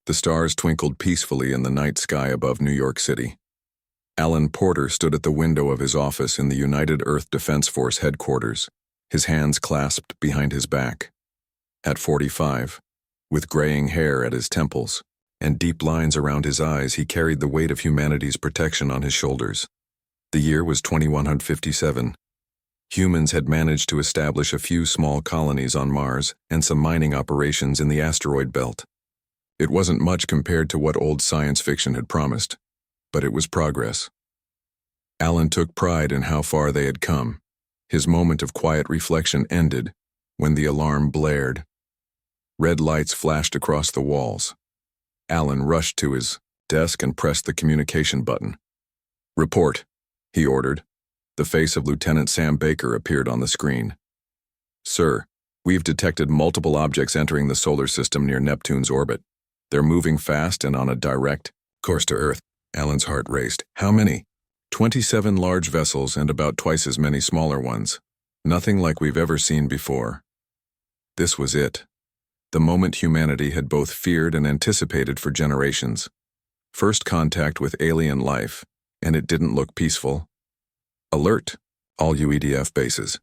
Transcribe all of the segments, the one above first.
The stars twinkled peacefully in the night sky above New York City. Alan Porter stood at the window of his office in the United Earth Defense Force headquarters, his hands clasped behind his back. At 45, with graying hair at his temples and deep lines around his eyes, he carried the weight of humanity's protection on his shoulders. The year was 2157. Humans had managed to establish a few small colonies on Mars and some mining operations in the asteroid belt. It wasn't much compared to what old science fiction had promised, but it was progress. Alan took pride in how far they had come. His moment of quiet reflection ended when the alarm blared. Red lights flashed across the walls. Alan rushed to his desk and pressed the communication button. "Report," he ordered. The face of Lieutenant Sam Baker appeared on the screen. "Sir, we've detected multiple objects entering the solar system near Neptune's orbit. They're moving fast and on a direct course to Earth." Alan's heart raced. "How many?" 27 large vessels and about twice as many smaller ones. Nothing like we've ever seen before." This was it. The moment humanity had both feared and anticipated for generations. First contact with alien life, and it didn't look peaceful. "Alert, all UEDF bases.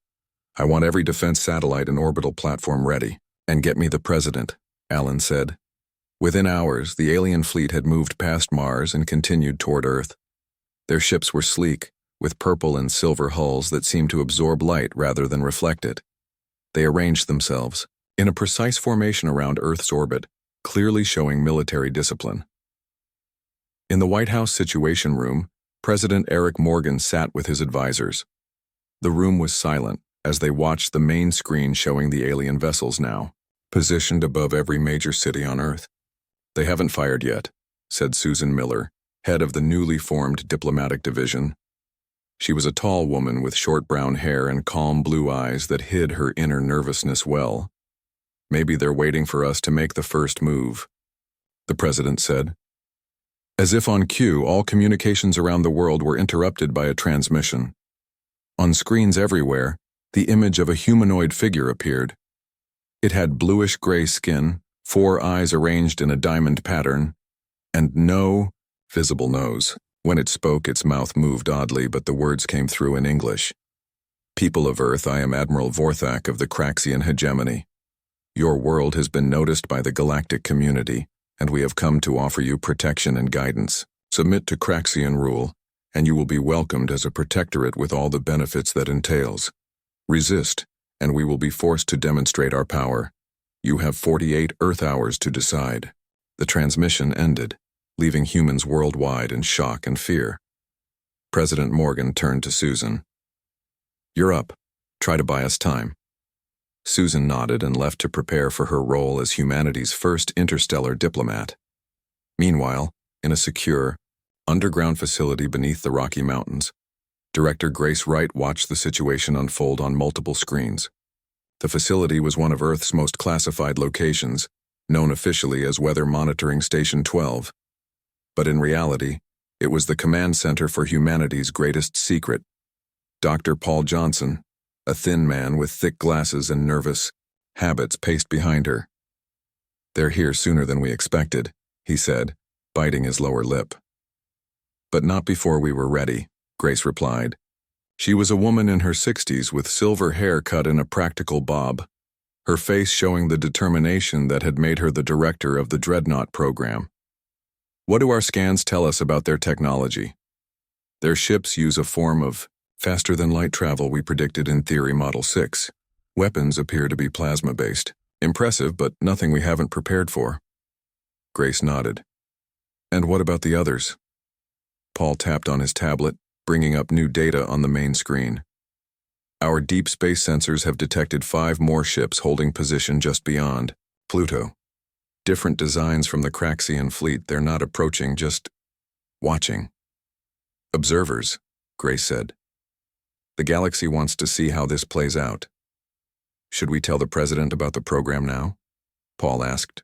I want every defense satellite and orbital platform ready. And get me the president," Alan said. Within hours, the alien fleet had moved past Mars and continued toward Earth. Their ships were sleek, with purple and silver hulls that seemed to absorb light rather than reflect it. They arranged themselves in a precise formation around Earth's orbit, clearly showing military discipline. In the White House Situation Room, President Eric Morgan sat with his advisors. The room was silent as they watched the main screen showing the alien vessels now, positioned above every major city on Earth. "They haven't fired yet," said Susan Miller, head of the newly formed diplomatic division. She was a tall woman with short brown hair and calm blue eyes that hid her inner nervousness well. "Maybe they're waiting for us to make the first move," the president said. As if on cue, all communications around the world were interrupted by a transmission. On screens everywhere, the image of a humanoid figure appeared. It had bluish-gray skin, 4 eyes arranged in a diamond pattern, and no visible nose. When it spoke, its mouth moved oddly, but the words came through in English. "People of Earth, I am Admiral Vorthak of the Craxian hegemony. Your world has been noticed by the galactic community, and we have come to offer you protection and guidance. Submit to Craxian rule, and you will be welcomed as a protectorate with all the benefits that entails. Resist, and we will be forced to demonstrate our power. You have 48 Earth hours to decide." The transmission ended, leaving humans worldwide in shock and fear. President Morgan turned to Susan. "You're up. Try to buy us time." Susan nodded and left to prepare for her role as humanity's first interstellar diplomat. Meanwhile, in a secure, underground facility beneath the Rocky Mountains, Director Grace Wright watched the situation unfold on multiple screens. The facility was one of Earth's most classified locations, known officially as Weather Monitoring Station 12. But in reality, it was the command center for humanity's greatest secret. Dr. Paul Johnson, a thin man with thick glasses and nervous habits, paced behind her. "They're here sooner than we expected," he said, biting his lower lip. "But not before we were ready," Grace replied. She was a woman in her 60s with silver hair cut in a practical bob, her face showing the determination that had made her the director of the Dreadnought program. "What do our scans tell us about their technology?" "Their ships use a form of faster-than-light travel we predicted in Theory Model 6. Weapons appear to be plasma-based. Impressive, but nothing we haven't prepared for." Grace nodded. "And what about the others?" Paul tapped on his tablet, bringing up new data on the main screen. "Our deep space sensors have detected 5 more ships holding position just beyond Pluto. Different designs from the Craxian fleet. They're not approaching, just watching." "Observers," Grace said. "The galaxy wants to see how this plays out." "Should we tell the president about the program now?" Paul asked.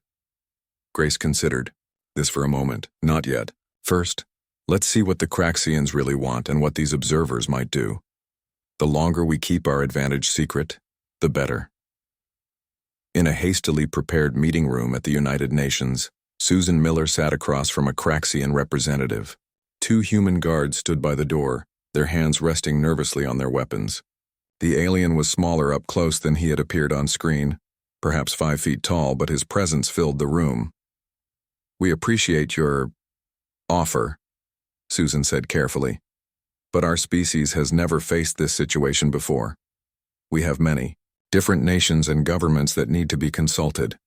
Grace considered this for a moment. "Not yet. First, let's see what the Craxians really want and what these observers might do. The longer we keep our advantage secret, the better." In a hastily prepared meeting room at the United Nations, Susan Miller sat across from a Craxian representative. Two human guards stood by the door, their hands resting nervously on their weapons. The alien was smaller up close than he had appeared on screen, perhaps 5 feet tall, but his presence filled the room. "We appreciate your offer," Susan said carefully, "but our species has never faced this situation before. We have many different nations and governments that need to be consulted.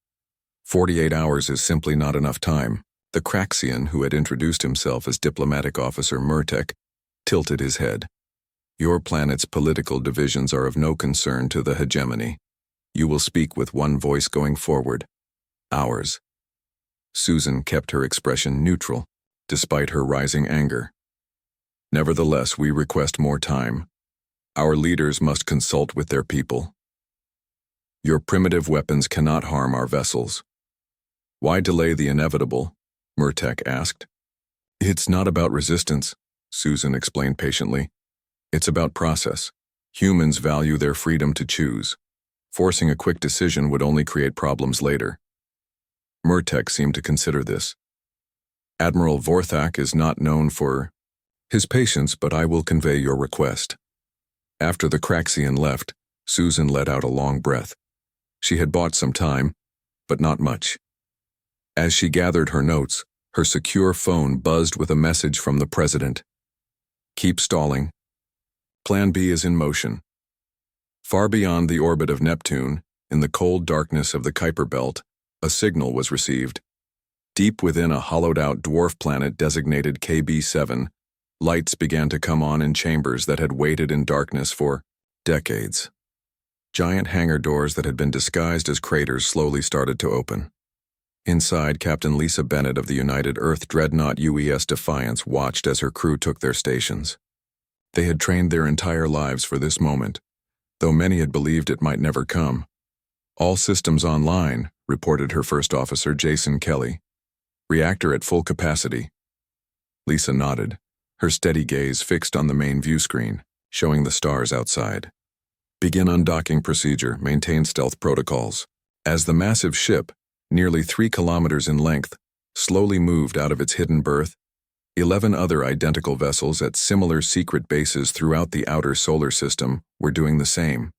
48 hours is simply not enough time." The Craxian, who had introduced himself as Diplomatic Officer Murtek, tilted his head. "Your planet's political divisions are of no concern to the hegemony. You will speak with one voice going forward. Ours." Susan kept her expression neutral, despite her rising anger. "Nevertheless, we request more time. Our leaders must consult with their people. Your primitive weapons cannot harm our vessels." "Why delay the inevitable?" Murtek asked. "It's not about resistance," Susan explained patiently. "It's about process. Humans value their freedom to choose. Forcing a quick decision would only create problems later." Murtek seemed to consider this. "Admiral Vorthak is not known for his patience, but I will convey your request." After the Craxian left, Susan let out a long breath. She had bought some time, but not much. As she gathered her notes, her secure phone buzzed with a message from the president. "Keep stalling. Plan B is in motion." Far beyond the orbit of Neptune, in the cold darkness of the Kuiper Belt, a signal was received. Deep within a hollowed-out dwarf planet designated KB7, lights began to come on in chambers that had waited in darkness for decades. Giant hangar doors that had been disguised as craters slowly started to open. Inside, Captain Lisa Bennett of the United Earth Dreadnought UES Defiance watched as her crew took their stations. They had trained their entire lives for this moment, though many had believed it might never come. "All systems online," reported her first officer, Jason Kelly. "Reactor at full capacity." Lisa nodded, her steady gaze fixed on the main view screen, showing the stars outside. "Begin undocking procedure, maintain stealth protocols." As the massive ship, nearly 3 kilometers in length, slowly moved out of its hidden berth, 11 other identical vessels at similar secret bases throughout the outer solar system were doing the same.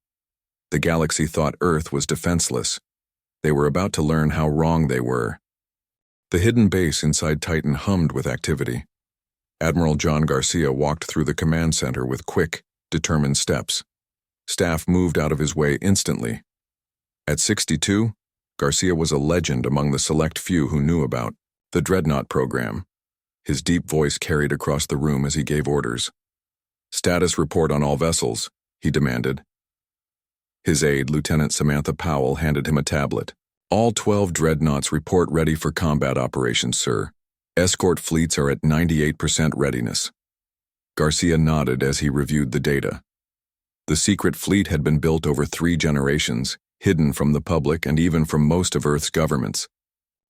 The galaxy thought Earth was defenseless. They were about to learn how wrong they were. The hidden base inside Titan hummed with activity. Admiral John Garcia walked through the command center with quick, determined steps. Staff moved out of his way instantly. At 62, Garcia was a legend among the select few who knew about the Dreadnought program. His deep voice carried across the room as he gave orders. "Status report on all vessels," he demanded. His aide, Lieutenant Samantha Powell, handed him a tablet. "All 12 Dreadnoughts report ready for combat operations, sir. Escort fleets are at 98% readiness." Garcia nodded as he reviewed the data. The secret fleet had been built over 3 generations, hidden from the public and even from most of Earth's governments.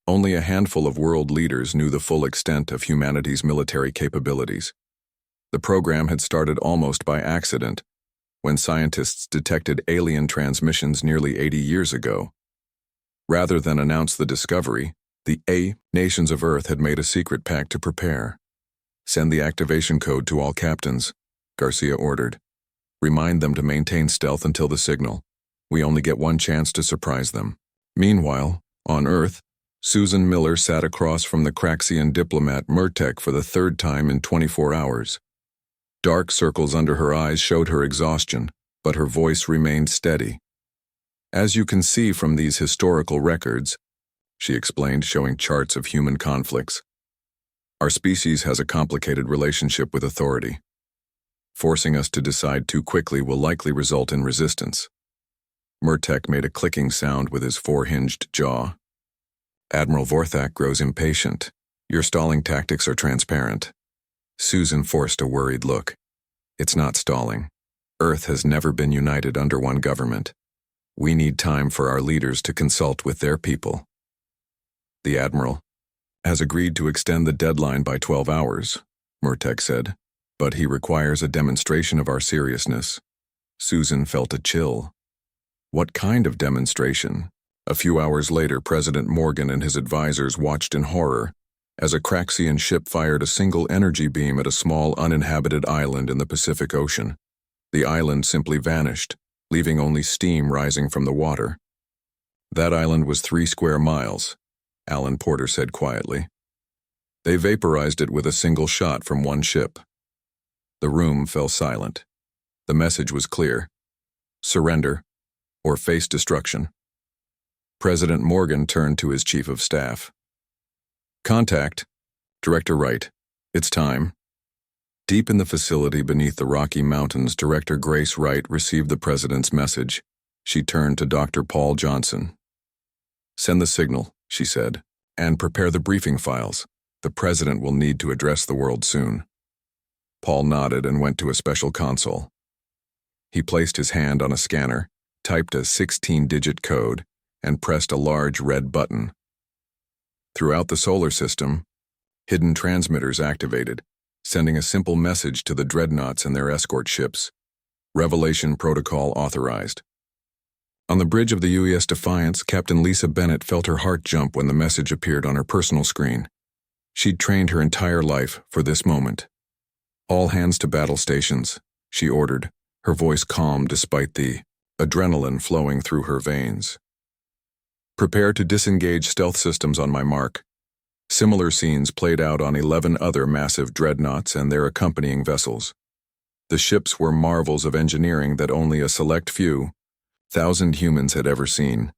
Only a handful of world leaders knew the full extent of humanity's military capabilities. The program had started almost by accident, when scientists detected alien transmissions nearly 80 years ago. Rather than announce the discovery, the nations of Earth had made a secret pact to prepare. "Send the activation code to all captains," Garcia ordered. "Remind them to maintain stealth until the signal. We only get one chance to surprise them." Meanwhile, on Earth, Susan Miller sat across from the Craxian diplomat Murtek for the 3rd time in 24 hours. Dark circles under her eyes showed her exhaustion, but her voice remained steady. "As you can see from these historical records," she explained, showing charts of human conflicts, "our species has a complicated relationship with authority. Forcing us to decide too quickly will likely result in resistance." Murtek made a clicking sound with his 4-hinged jaw. "Admiral Vorthak grows impatient. Your stalling tactics are transparent." Susan forced a worried look. "It's not stalling. Earth has never been united under one government. We need time for our leaders to consult with their people." "The Admiral has agreed to extend the deadline by 12 hours, Murtek said, "but he requires a demonstration of our seriousness." Susan felt a chill. What kind of demonstration? A few hours later, President Morgan and his advisors watched in horror as a Craxian ship fired a single energy beam at a small uninhabited island in the Pacific Ocean. The island simply vanished, leaving only steam rising from the water. "That island was 3 square miles," Alan Porter said quietly. "They vaporized it with a single shot from one ship." The room fell silent. The message was clear: surrender or face destruction. President Morgan turned to his chief of staff. "Contact, Director Wright. It's time." Deep in the facility beneath the Rocky Mountains, Director Grace Wright received the president's message. She turned to Dr. Paul Johnson. "Send the signal," she said, "and prepare the briefing files. The president will need to address the world soon." Paul nodded and went to a special console. He placed his hand on a scanner, typed a 16-digit code, and pressed a large red button. Throughout the solar system, hidden transmitters activated, sending a simple message to the Dreadnoughts and their escort ships. Revelation protocol authorized. On the bridge of the UES Defiance, Captain Lisa Bennett felt her heart jump when the message appeared on her personal screen. She'd trained her entire life for this moment. "All hands to battle stations," she ordered, her voice calm despite the adrenaline flowing through her veins. "Prepare to disengage stealth systems on my mark." Similar scenes played out on 11 other massive dreadnoughts and their accompanying vessels. The ships were marvels of engineering that only a select few, 1,000 humans had ever seen.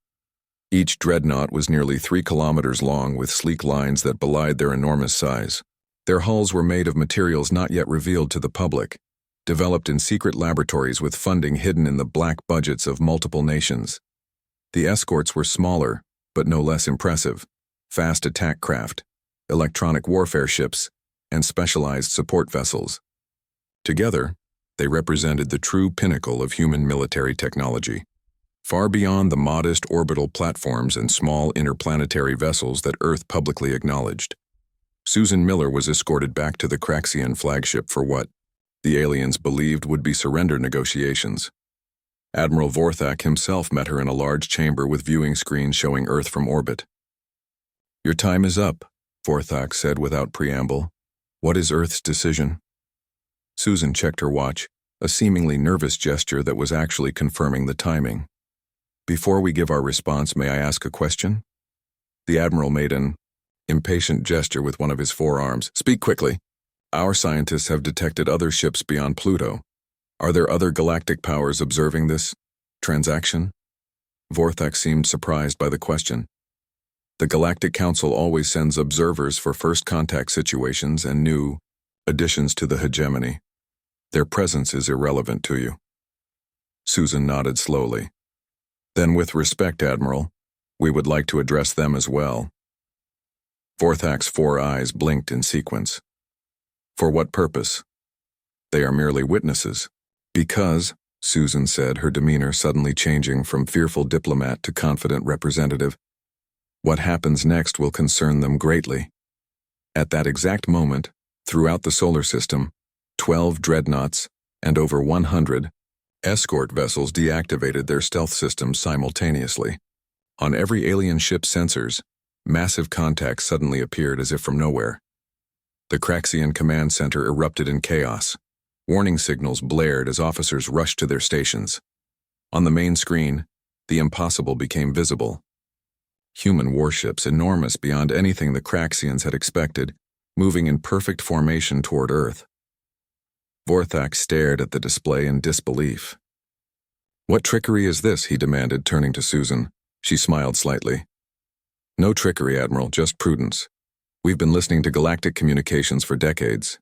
Each dreadnought was nearly 3 kilometers long with sleek lines that belied their enormous size. Their hulls were made of materials not yet revealed to the public, developed in secret laboratories with funding hidden in the black budgets of multiple nations. The escorts were smaller, but no less impressive: fast attack craft, electronic warfare ships, and specialized support vessels. Together, they represented the true pinnacle of human military technology, far beyond the modest orbital platforms and small interplanetary vessels that Earth publicly acknowledged. Susan Miller was escorted back to the Craxian flagship for what the aliens believed would be surrender negotiations. Admiral Vorthak himself met her in a large chamber with viewing screens showing Earth from orbit. "Your time is up," Vorthak said without preamble. "What is Earth's decision?" Susan checked her watch, a seemingly nervous gesture that was actually confirming the timing. "Before we give our response, may I ask a question?" The Admiral made an impatient gesture with one of his forearms. "Speak quickly. Our scientists have detected other ships beyond Pluto. Are there other galactic powers observing this transaction?" Vorthak seemed surprised by the question. "The Galactic Council always sends observers for first contact situations and new additions to the hegemony. Their presence is irrelevant to you." Susan nodded slowly. "Then with respect, Admiral, we would like to address them as well." Vorthak's 4 eyes blinked in sequence. "For what purpose?" "They are merely witnesses." "Because," Susan said, her demeanor suddenly changing from fearful diplomat to confident representative, "what happens next will concern them greatly." At that exact moment, throughout the solar system, 12 dreadnoughts and over 100 escort vessels deactivated their stealth systems simultaneously. On every alien ship's sensors, massive contacts suddenly appeared as if from nowhere. The Craxian command center erupted in chaos. Warning signals blared as officers rushed to their stations. On the main screen, the impossible became visible. Human warships, enormous beyond anything the Craxians had expected, moving in perfect formation toward Earth. Vorthak stared at the display in disbelief. "What trickery is this?" he demanded, turning to Susan. She smiled slightly. "No trickery, Admiral, just prudence. We've been listening to galactic communications for decades.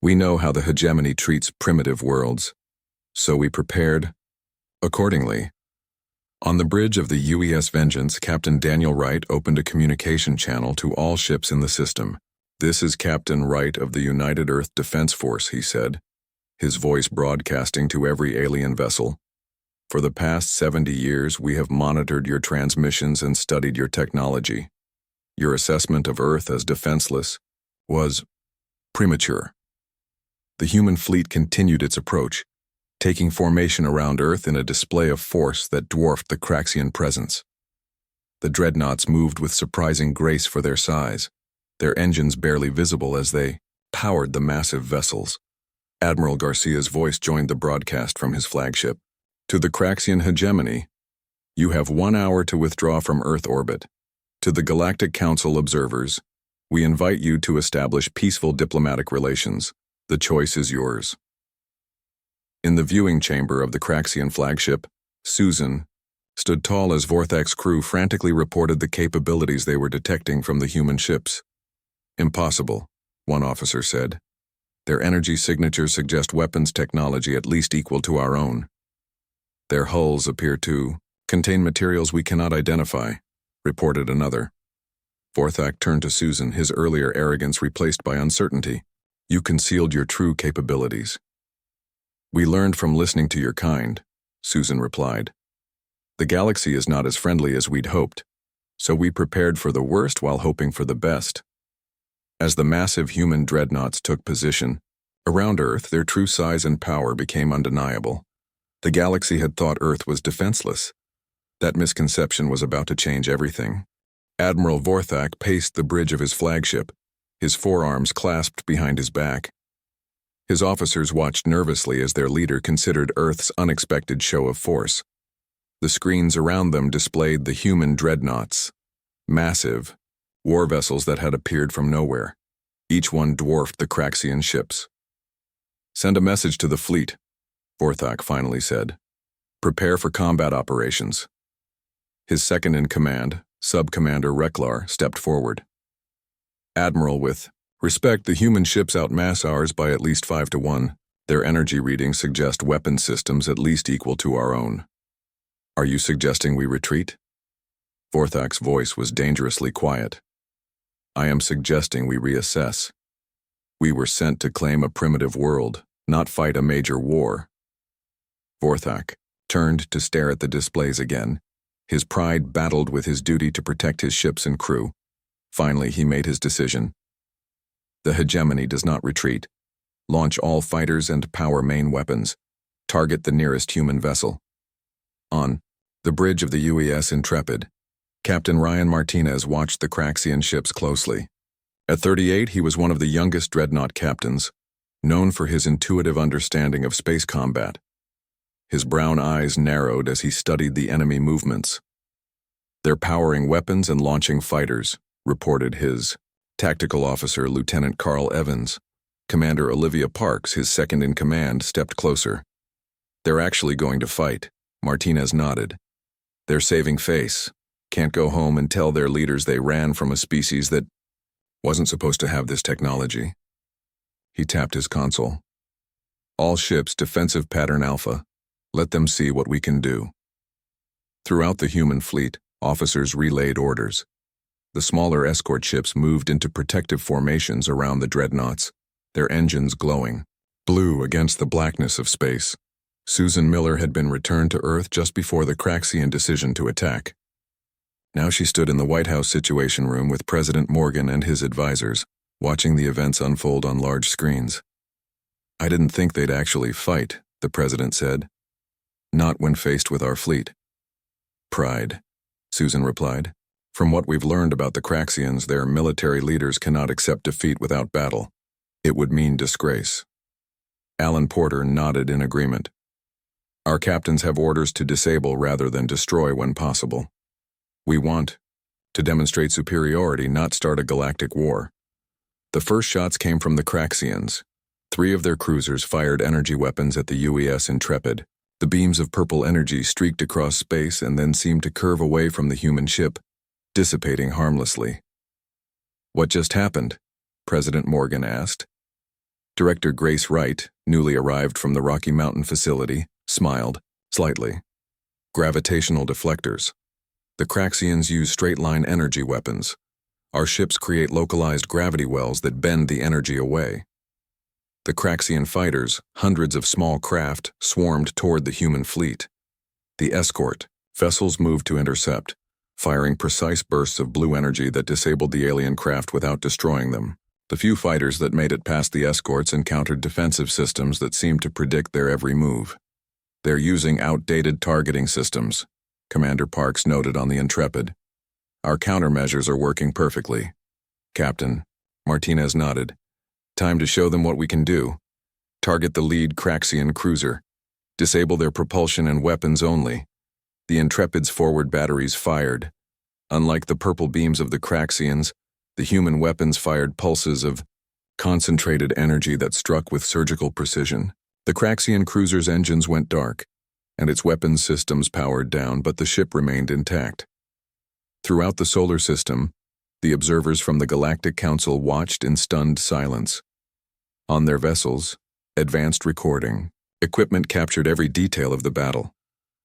We know how the hegemony treats primitive worlds, so we prepared accordingly." On the bridge of the UES Vengeance, Captain Daniel Wright opened a communication channel to all ships in the system. "This is Captain Wright of the United Earth Defense Force," he said, his voice broadcasting to every alien vessel. "For the past 70 years, we have monitored your transmissions and studied your technology. Your assessment of Earth as defenseless was premature. The human fleet continued its approach, taking formation around Earth in a display of force that dwarfed the Craxian presence. The Dreadnoughts moved with surprising grace for their size, their engines barely visible as they powered the massive vessels. Admiral Garcia's voice joined the broadcast from his flagship. To the Craxian hegemony, you have 1 hour to withdraw from Earth orbit. To the Galactic Council observers, we invite you to establish peaceful diplomatic relations. The choice is yours. In the viewing chamber of the Craxian flagship, Susan stood tall as Vorthak's crew frantically reported the capabilities they were detecting from the human ships. Impossible, one officer said. Their energy signatures suggest weapons technology at least equal to our own. Their hulls appear to contain materials we cannot identify, reported another. Vorthak turned to Susan, his earlier arrogance replaced by uncertainty. You concealed your true capabilities. We learned from listening to your kind, Susan replied. The galaxy is not as friendly as we'd hoped, so we prepared for the worst while hoping for the best. As the massive human dreadnoughts took position, around Earth their true size and power became undeniable. The galaxy had thought Earth was defenseless. That misconception was about to change everything. Admiral Vorthak paced the bridge of his flagship, his forearms clasped behind his back. His officers watched nervously as their leader considered Earth's unexpected show of force. The screens around them displayed the human dreadnoughts, massive war vessels that had appeared from nowhere. Each one dwarfed the Craxian ships. Send a message to the fleet, Vorthak finally said. Prepare for combat operations. His second-in-command, Sub-Commander Reklar, stepped forward. Admiral, with respect, the human ships outmass ours by at least 5 to 1. Their energy readings suggest weapon systems at least equal to our own. Are you suggesting we retreat? Vorthak's voice was dangerously quiet. I am suggesting we reassess. We were sent to claim a primitive world, not fight a major war. Vorthak turned to stare at the displays again. His pride battled with his duty to protect his ships and crew. Finally, he made his decision. The hegemony does not retreat. Launch all fighters and power main weapons. Target the nearest human vessel. On the bridge of the UES Intrepid, Captain Ryan Martinez watched the Craxian ships closely. At 38, he was one of the youngest dreadnought captains, known for his intuitive understanding of space combat. His brown eyes narrowed as he studied the enemy movements. They're powering weapons and launching fighters, reported his tactical officer, Lieutenant Carl Evans. Commander Olivia Parks, his second-in-command, stepped closer. They're actually going to fight, Martinez nodded. They're saving face. Can't go home and tell their leaders they ran from a species that wasn't supposed to have this technology. He tapped his console. All ships defensive pattern Alpha. Let them see what we can do. Throughout the human fleet, officers relayed orders. The smaller escort ships moved into protective formations around the dreadnoughts, their engines glowing blue against the blackness of space. Susan Miller had been returned to Earth just before the Craxian decision to attack. Now she stood in the White House Situation Room with President Morgan and his advisors, watching the events unfold on large screens. I didn't think they'd actually fight, the president said. Not when faced with our fleet. Pride, Susan replied. From what we've learned about the Craxians, their military leaders cannot accept defeat without battle. It would mean disgrace. Alan Porter nodded in agreement. Our captains have orders to disable rather than destroy when possible. We want to demonstrate superiority, not start a galactic war. The first shots came from the Craxians. 3 of their cruisers fired energy weapons at the UES Intrepid. The beams of purple energy streaked across space and then seemed to curve away from the human ship, dissipating harmlessly. What just happened? President Morgan asked. Director Grace Wright, newly arrived from the Rocky Mountain facility, smiled slightly. Gravitational deflectors. The Craxians use straight-line energy weapons. Our ships create localized gravity wells that bend the energy away. The Craxian fighters, hundreds of small craft, swarmed toward the human fleet. The escort vessels moved to intercept, firing precise bursts of blue energy that disabled the alien craft without destroying them. The few fighters that made it past the escorts encountered defensive systems that seemed to predict their every move. They're using outdated targeting systems, Commander Parks noted on the Intrepid. Our countermeasures are working perfectly. Captain, Martinez nodded. Time to show them what we can do. Target the lead Craxian cruiser. Disable their propulsion and weapons only. The Intrepid's forward batteries fired. Unlike the purple beams of the Craxians, the human weapons fired pulses of concentrated energy that struck with surgical precision. The Craxian cruiser's engines went dark, and its weapons systems powered down, but the ship remained intact. Throughout the solar system, the observers from the Galactic Council watched in stunned silence. On their vessels, advanced recording equipment captured every detail of the battle.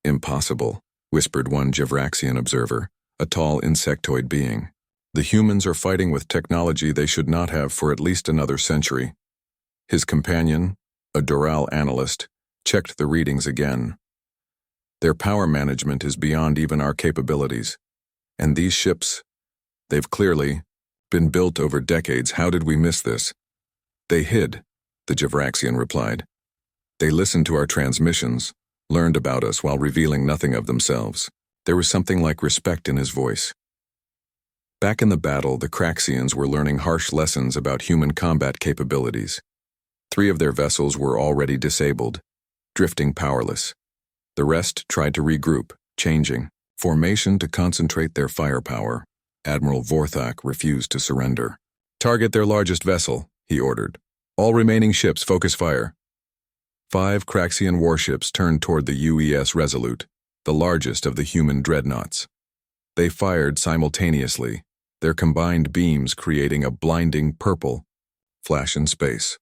Impossible, whispered one Givraxian observer, a tall insectoid being. The humans are fighting with technology they should not have for at least another century. His companion, a Doral analyst, checked the readings again. Their power management is beyond even our capabilities. And these ships, they've clearly been built over decades. How did we miss this? They hid, the Givraxian replied. They listened to our transmissions, learned about us while revealing nothing of themselves. There was something like respect in his voice. Back in the battle, the Craxians were learning harsh lessons about human combat capabilities. 3 of their vessels were already disabled, drifting powerless. The rest tried to regroup, changing formation to concentrate their firepower. Admiral Vorthak refused to surrender. Target their largest vessel, he ordered. All remaining ships focus fire. 5 Craxian warships turned toward the UES Resolute, the largest of the human dreadnoughts. They fired simultaneously, their combined beams creating a blinding purple flash in space.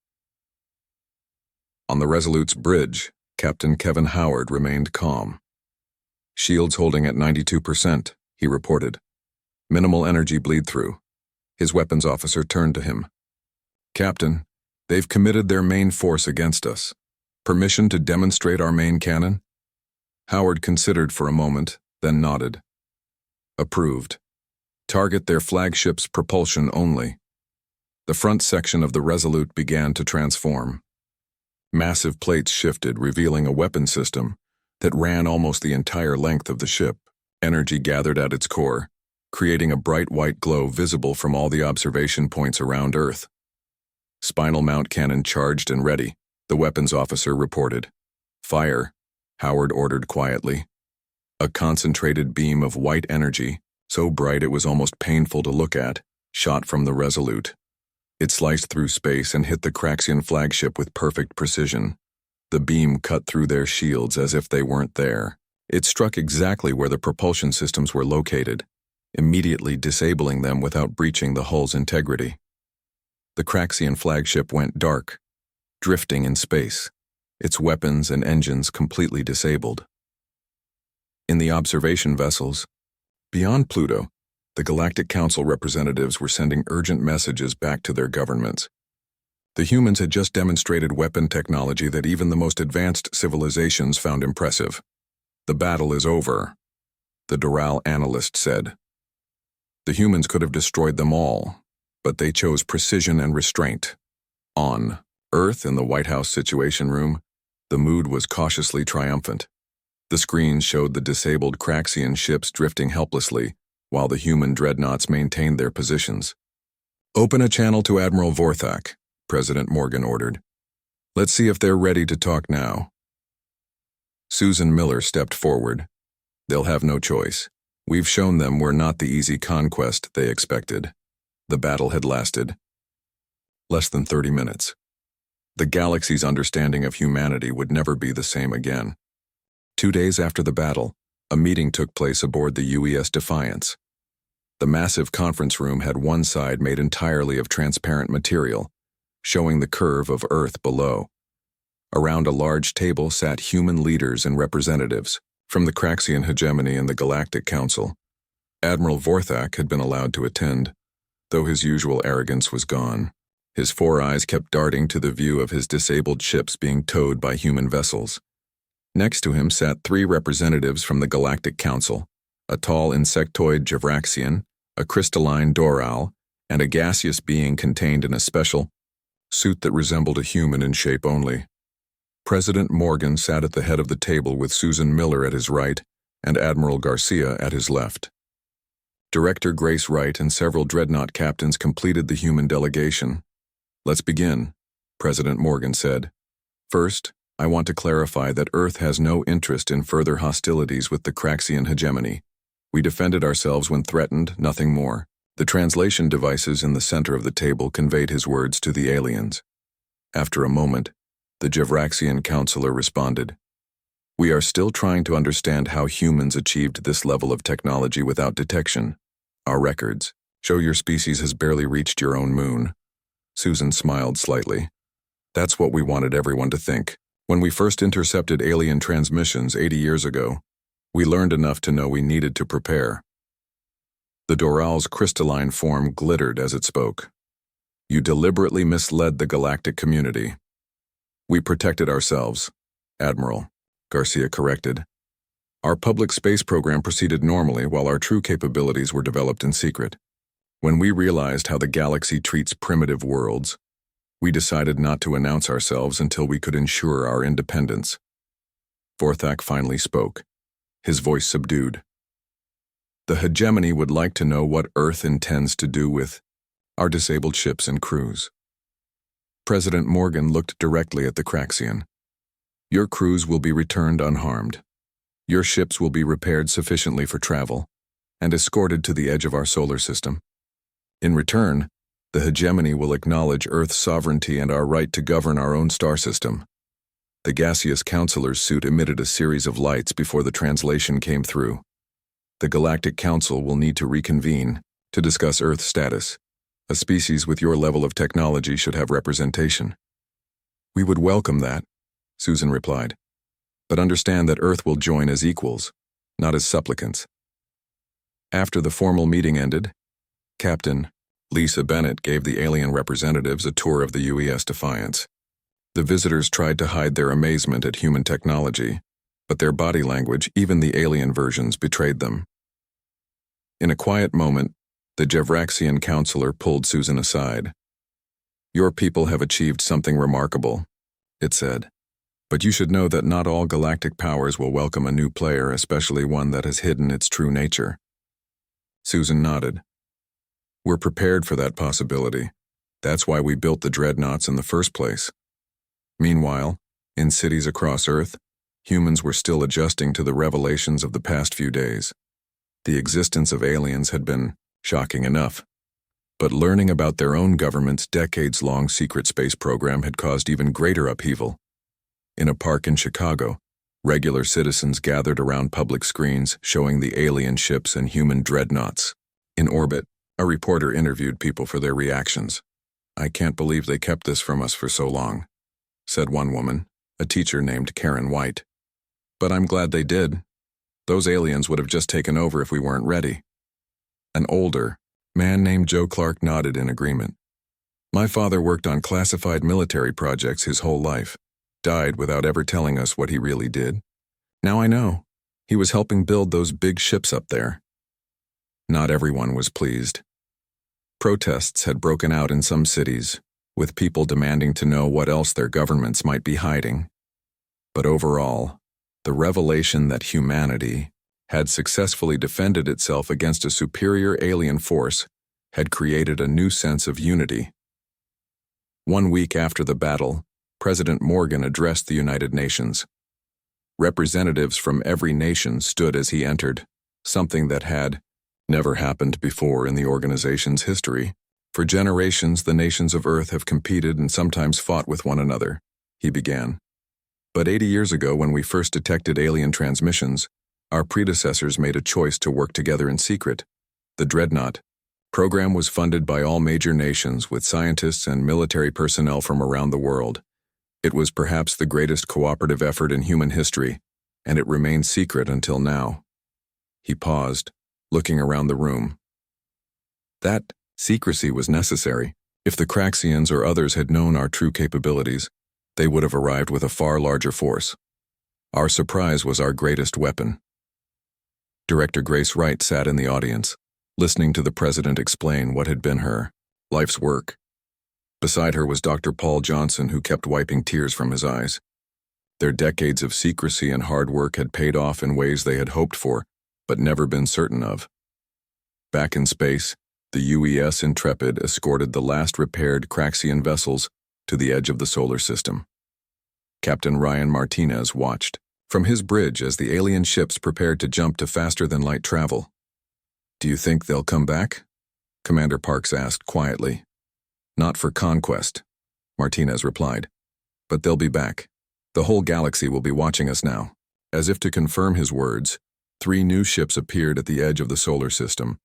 On the Resolute's bridge, Captain Kevin Howard remained calm. Shields holding at 92%, he reported. Minimal energy bleed-through. His weapons officer turned to him. Captain, they've committed their main force against us. Permission to demonstrate our main cannon? Howard considered for a moment, then nodded. Approved. Target their flagship's propulsion only. The front section of the Resolute began to transform. Massive plates shifted, revealing a weapon system that ran almost the entire length of the ship. Energy gathered at its core, creating a bright white glow visible from all the observation points around Earth. Spinal mount cannon charged and ready, the weapons officer reported. Fire, Howard ordered quietly. A concentrated beam of white energy, so bright it was almost painful to look at, shot from the Resolute. It sliced through space and hit the Craxian flagship with perfect precision. The beam cut through their shields as if they weren't there. It struck exactly where the propulsion systems were located, immediately disabling them without breaching the hull's integrity. The Craxian flagship went dark, drifting in space, its weapons and engines completely disabled. In the observation vessels, beyond Pluto, the Galactic Council representatives were sending urgent messages back to their governments. The humans had just demonstrated weapon technology that even the most advanced civilizations found impressive. The battle is over, the Doral analyst said. The humans could have destroyed them all, but they chose precision and restraint. On Earth, in the White House Situation Room, the mood was cautiously triumphant. The screens showed the disabled Craxian ships drifting helplessly, while the human dreadnoughts maintained their positions. Open a channel to Admiral Vorthak, President Morgan ordered. Let's see if they're ready to talk now. Susan Miller stepped forward. They'll have no choice. We've shown them we're not the easy conquest they expected. The battle had lasted less than 30 minutes. The galaxy's understanding of humanity would never be the same again. 2 days after the battle, a meeting took place aboard the UES Defiance. The massive conference room had one side made entirely of transparent material, showing the curve of Earth below. Around a large table sat human leaders and representatives from the Craxian hegemony and the Galactic Council. Admiral Vorthak had been allowed to attend, though his usual arrogance was gone. His 4 eyes kept darting to the view of his disabled ships being towed by human vessels. Next to him sat 3 representatives from the Galactic Council, a tall insectoid Givraxian, a crystalline Doral, and a gaseous being contained in a special suit that resembled a human in shape only. President Morgan sat at the head of the table with Susan Miller at his right and Admiral Garcia at his left. Director Grace Wright and several Dreadnought captains completed the human delegation. "Let's begin," President Morgan said. "First, I want to clarify that Earth has no interest in further hostilities with the Craxian hegemony. We defended ourselves when threatened, nothing more." The translation devices in the center of the table conveyed his words to the aliens. After a moment, the Javraxian counselor responded, "We are still trying to understand how humans achieved this level of technology without detection. Our records show your species has barely reached your own moon." Susan smiled slightly. "That's what we wanted everyone to think. When we first intercepted alien transmissions 80 years ago, we learned enough to know we needed to prepare." The Doral's crystalline form glittered as it spoke. "You deliberately misled the galactic community." "We protected ourselves, Admiral," Garcia corrected. "Our public space program proceeded normally while our true capabilities were developed in secret. When we realized how the galaxy treats primitive worlds, we decided not to announce ourselves until we could ensure our independence." Vorthak finally spoke, his voice subdued. "The hegemony would like to know what Earth intends to do with our disabled ships and crews." President Morgan looked directly at the Craxian. "Your crews will be returned unharmed. Your ships will be repaired sufficiently for travel and escorted to the edge of our solar system. In return, the hegemony will acknowledge Earth's sovereignty and our right to govern our own star system." The gaseous counselor's suit emitted a series of lights before the translation came through. "The Galactic Council will need to reconvene to discuss Earth's status. A species with your level of technology should have representation." "We would welcome that," Susan replied. "But understand that Earth will join as equals, not as supplicants." After the formal meeting ended, Captain Lisa Bennett gave the alien representatives a tour of the UES Defiance. The visitors tried to hide their amazement at human technology, but their body language, even the alien versions, betrayed them. In a quiet moment, the Javraxian counselor pulled Susan aside. "Your people have achieved something remarkable," it said. "But you should know that not all galactic powers will welcome a new player, especially one that has hidden its true nature." Susan nodded. "We're prepared for that possibility. That's why we built the Dreadnoughts in the first place." Meanwhile, in cities across Earth, humans were still adjusting to the revelations of the past few days. The existence of aliens had been shocking enough, but learning about their own government's decades-long secret space program had caused even greater upheaval. In a park in Chicago, regular citizens gathered around public screens showing the alien ships and human dreadnoughts. In orbit, a reporter interviewed people for their reactions. "I can't believe they kept this from us for so long," said one woman, a teacher named Karen White. "But I'm glad they did. Those aliens would have just taken over if we weren't ready." An older man named Joe Clark nodded in agreement. "My father worked on classified military projects his whole life, died without ever telling us what he really did. Now I know. He was helping build those big ships up there." Not everyone was pleased. Protests had broken out in some cities, with people demanding to know what else their governments might be hiding. But overall, the revelation that humanity had successfully defended itself against a superior alien force had created a new sense of unity. 1 week after the battle, President Morgan addressed the United Nations. Representatives from every nation stood as he entered, something that had never happened before in the organization's history. "For generations, the nations of Earth have competed and sometimes fought with one another," he began. "But 80 years ago, when we first detected alien transmissions, our predecessors made a choice to work together in secret. The Dreadnought program was funded by all major nations with scientists and military personnel from around the world. It was perhaps the greatest cooperative effort in human history, and it remained secret until now." He paused, looking around the room. That secrecy was necessary. If the Craxians or others had known our true capabilities, they would have arrived with a far larger force. Our surprise was our greatest weapon. Director Grace Wright sat in the audience, listening to the president explain what had been her life's work. Beside her was Dr. Paul Johnson, who kept wiping tears from his eyes. Their decades of secrecy and hard work had paid off in ways they had hoped for, but never been certain of. Back in space, the UES Intrepid escorted the last repaired Craxian vessels to the edge of the solar system. Captain Ryan Martinez watched from his bridge as the alien ships prepared to jump to faster-than-light travel. "Do you think they'll come back?" Commander Parks asked quietly. "Not for conquest," Martinez replied. "But they'll be back. The whole galaxy will be watching us now." As if to confirm his words, 3 new ships appeared at the edge of the solar system.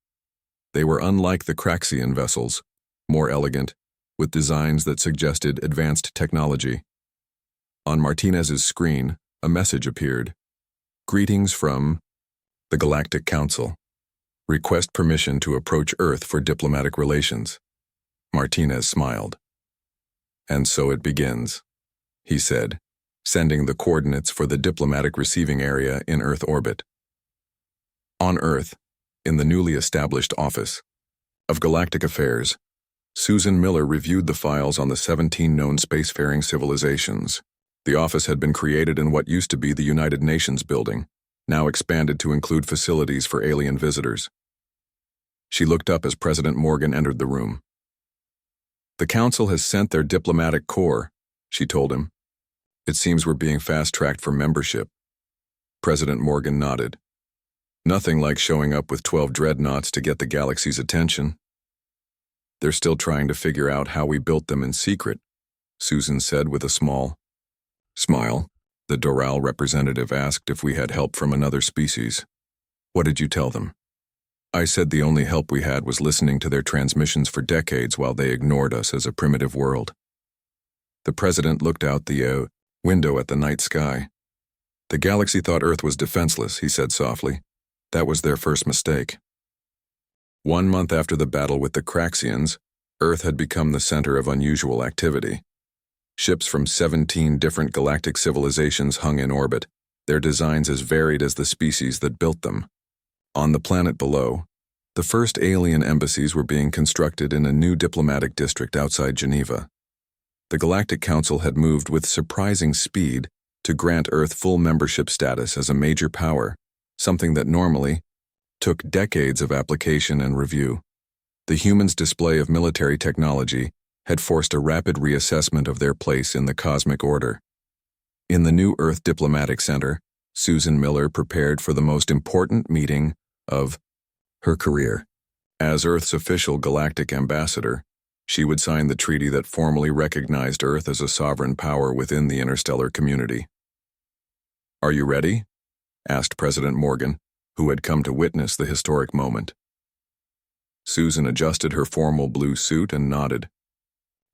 They were unlike the Craxian vessels, more elegant, with designs that suggested advanced technology. On Martinez's screen, a message appeared. "Greetings from the Galactic Council. Request permission to approach Earth for diplomatic relations." Martinez smiled. "And so it begins," he said, sending the coordinates for the diplomatic receiving area in Earth orbit. On Earth, in the newly established Office of Galactic Affairs, Susan Miller reviewed the files on the 17 known spacefaring civilizations. The office had been created in what used to be the United Nations building, now expanded to include facilities for alien visitors. She looked up as President Morgan entered the room. "The Council has sent their diplomatic corps," she told him. "It seems we're being fast-tracked for membership." President Morgan nodded. "Nothing like showing up with 12 dreadnoughts to get the galaxy's attention." "They're still trying to figure out how we built them in secret," Susan said with a small smile. The Doral representative asked if we had help from another species. "What did you tell them?" "I said the only help we had was listening to their transmissions for decades while they ignored us as a primitive world." The president looked out the window at the night sky. "The galaxy thought Earth was defenseless," he said softly. "That was their first mistake." 1 month after the battle with the Craxians, Earth had become the center of unusual activity. Ships from 17 different galactic civilizations hung in orbit, their designs as varied as the species that built them. On the planet below, the first alien embassies were being constructed in a new diplomatic district outside Geneva. The Galactic Council had moved with surprising speed to grant Earth full membership status as a major power, something that normally took decades of application and review. The humans' display of military technology had forced a rapid reassessment of their place in the cosmic order. In the new Earth Diplomatic Center, Susan Miller prepared for the most important meeting of her career. As Earth's official galactic ambassador, she would sign the treaty that formally recognized Earth as a sovereign power within the interstellar community. "Are you ready?" asked President Morgan, who had come to witness the historic moment. Susan adjusted her formal blue suit and nodded.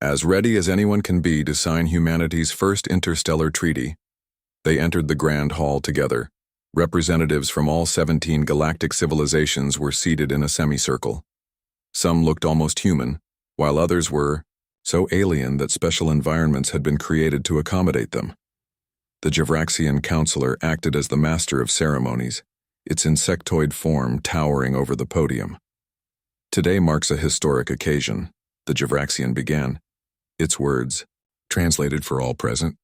As ready as anyone can be to sign humanity's first interstellar treaty. They entered the Grand Hall together. Representatives from all 17 galactic civilizations were seated in a semicircle. Some looked almost human, while others were so alien that special environments had been created to accommodate them. The Javraxian counselor acted as the master of ceremonies, its insectoid form towering over the podium. "Today marks a historic occasion," the Javraxian began, its words translated for all present.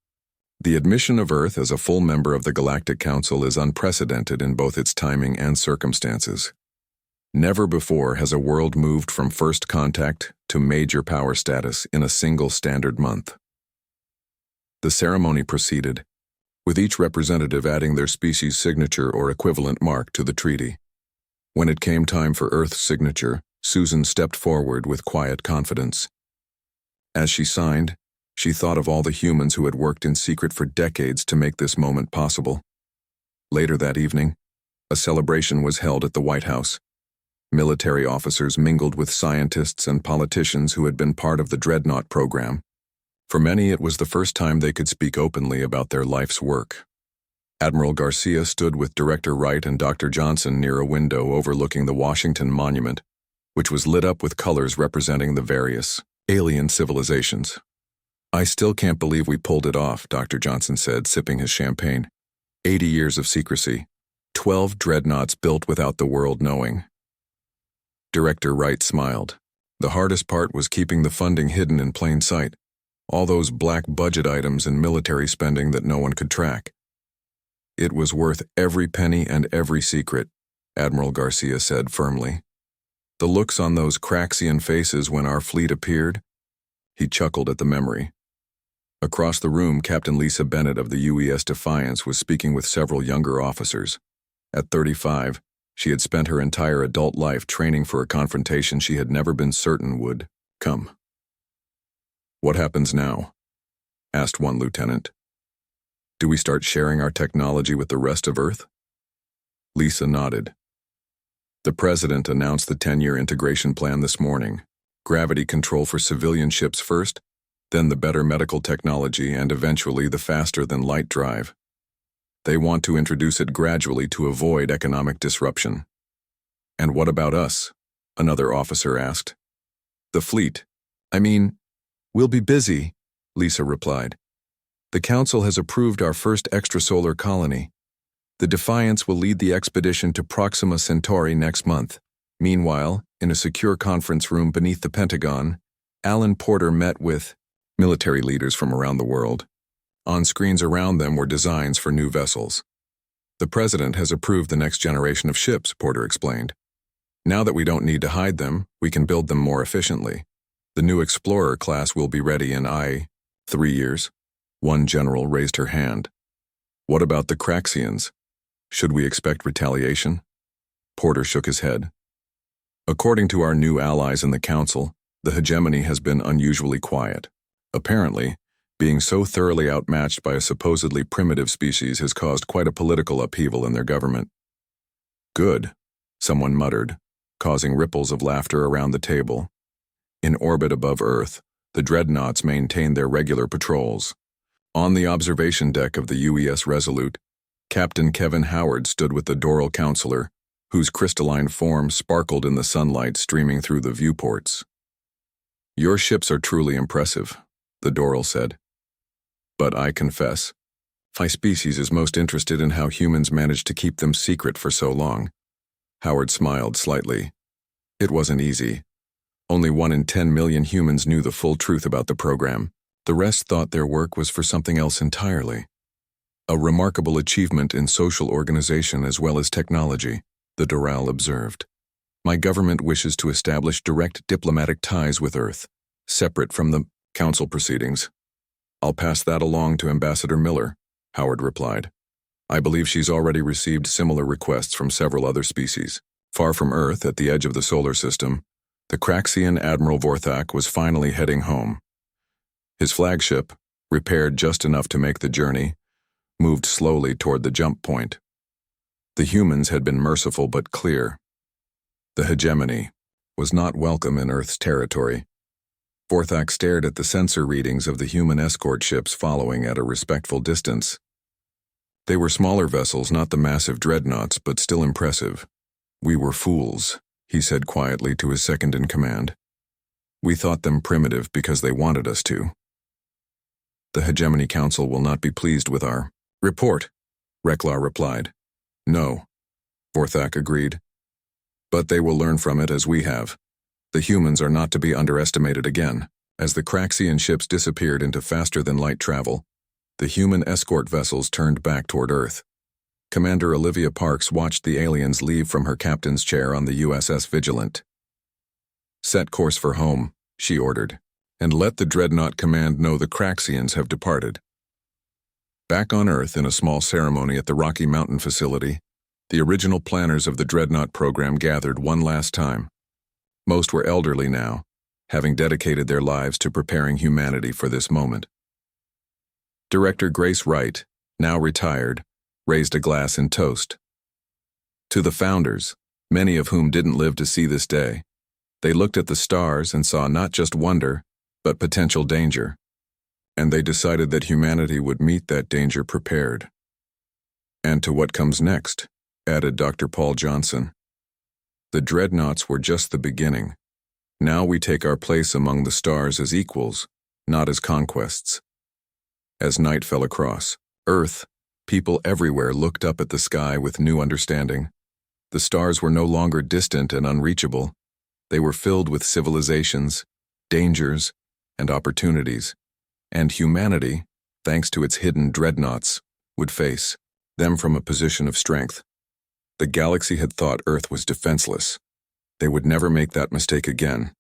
"The admission of Earth as a full member of the Galactic Council is unprecedented in both its timing and circumstances. Never before has a world moved from first contact to major power status in a single standard month." The ceremony proceeded, with each representative adding their species' signature or equivalent mark to the treaty. When it came time for Earth's signature, Susan stepped forward with quiet confidence. As she signed, she thought of all the humans who had worked in secret for decades to make this moment possible. Later that evening, a celebration was held at the White House. Military officers mingled with scientists and politicians who had been part of the Dreadnought program. For many, it was the first time they could speak openly about their life's work. Admiral Garcia stood with Director Wright and Dr. Johnson near a window overlooking the Washington Monument, which was lit up with colors representing the various alien civilizations. "I still can't believe we pulled it off," Dr. Johnson said, sipping his champagne. 80 years of secrecy. 12 dreadnoughts built without the world knowing." Director Wright smiled. "The hardest part was keeping the funding hidden in plain sight. All those black budget items and military spending that no one could track." "It was worth every penny and every secret," Admiral Garcia said firmly. The looks on those Craxian faces when our fleet appeared? He chuckled at the memory. Across the room, Captain Lisa Bennett of the UES Defiance was speaking with several younger officers. At 35, she had spent her entire adult life training for a confrontation she had never been certain would come. "What happens now?" asked one lieutenant. "Do we start sharing our technology with the rest of Earth?" Lisa nodded. "The President announced the 10-year integration plan this morning. Gravity control for civilian ships first, then the better medical technology, and eventually the faster-than-light drive. They want to introduce it gradually to avoid economic disruption." "And what about us?" another officer asked. "The fleet. We'll be busy," Lisa replied. "The Council has approved our first extrasolar colony. The Defiance will lead the expedition to Proxima Centauri next month." Meanwhile, in a secure conference room beneath the Pentagon, Alan Porter met with military leaders from around the world. On screens around them were designs for new vessels. "The President has approved the next generation of ships," Porter explained. "Now that we don't need to hide them, we can build them more efficiently. The new Explorer class will be ready in 3 years. One general raised her hand. "What about the Craxians? Should we expect retaliation?" Porter shook his head. "According to our new allies in the Council, the hegemony has been unusually quiet. Apparently, being so thoroughly outmatched by a supposedly primitive species has caused quite a political upheaval in their government." "Good," someone muttered, causing ripples of laughter around the table. In orbit above Earth, the Dreadnoughts maintained their regular patrols. On the observation deck of the UES Resolute, Captain Kevin Howard stood with the Doral counselor, whose crystalline form sparkled in the sunlight streaming through the viewports. "Your ships are truly impressive," the Doral said. "But I confess, my species is most interested in how humans managed to keep them secret for so long." Howard smiled slightly. "It wasn't easy. Only 1 in 10 million humans knew the full truth about the program. The rest thought their work was for something else entirely. A remarkable achievement in social organization as well as technology," the Doral observed. "My government wishes to establish direct diplomatic ties with Earth, separate from the Council proceedings." "I'll pass that along to Ambassador Miller," Howard replied. "I believe she's already received similar requests from several other species." Far from Earth, at the edge of the solar system, the Craxian Admiral Vorthak was finally heading home. His flagship, repaired just enough to make the journey, moved slowly toward the jump point. The humans had been merciful but clear. The hegemony was not welcome in Earth's territory. Vorthak stared at the sensor readings of the human escort ships following at a respectful distance. They were smaller vessels, not the massive Dreadnoughts, but still impressive. "We were fools," he said quietly to his second-in-command. "We thought them primitive because they wanted us to." "The Hegemony Council will not be pleased with our report," Reklar replied. "No," Vorthak agreed. "But they will learn from it as we have. The humans are not to be underestimated again." As the Craxian ships disappeared into faster-than-light travel, the human escort vessels turned back toward Earth. Commander Olivia Parks watched the aliens leave from her captain's chair on the USS Vigilant. "Set course for home," she ordered, "and let the Dreadnought Command know the Craxians have departed." Back on Earth, in a small ceremony at the Rocky Mountain facility, the original planners of the Dreadnought program gathered one last time. Most were elderly now, having dedicated their lives to preparing humanity for this moment. Director Grace Wright, now retired, raised a glass in toast. To the founders, many of whom didn't live to see this day, they looked at the stars and saw not just wonder, but potential danger. And they decided that humanity would meet that danger prepared. "And to what comes next," added Dr. Paul Johnson. "The Dreadnoughts were just the beginning. Now we take our place among the stars as equals, not as conquests." As night fell across Earth, people everywhere looked up at the sky with new understanding. The stars were no longer distant and unreachable. They were filled with civilizations, dangers, and opportunities. And humanity, thanks to its hidden Dreadnoughts, would face them from a position of strength. The galaxy had thought Earth was defenseless. They would never make that mistake again.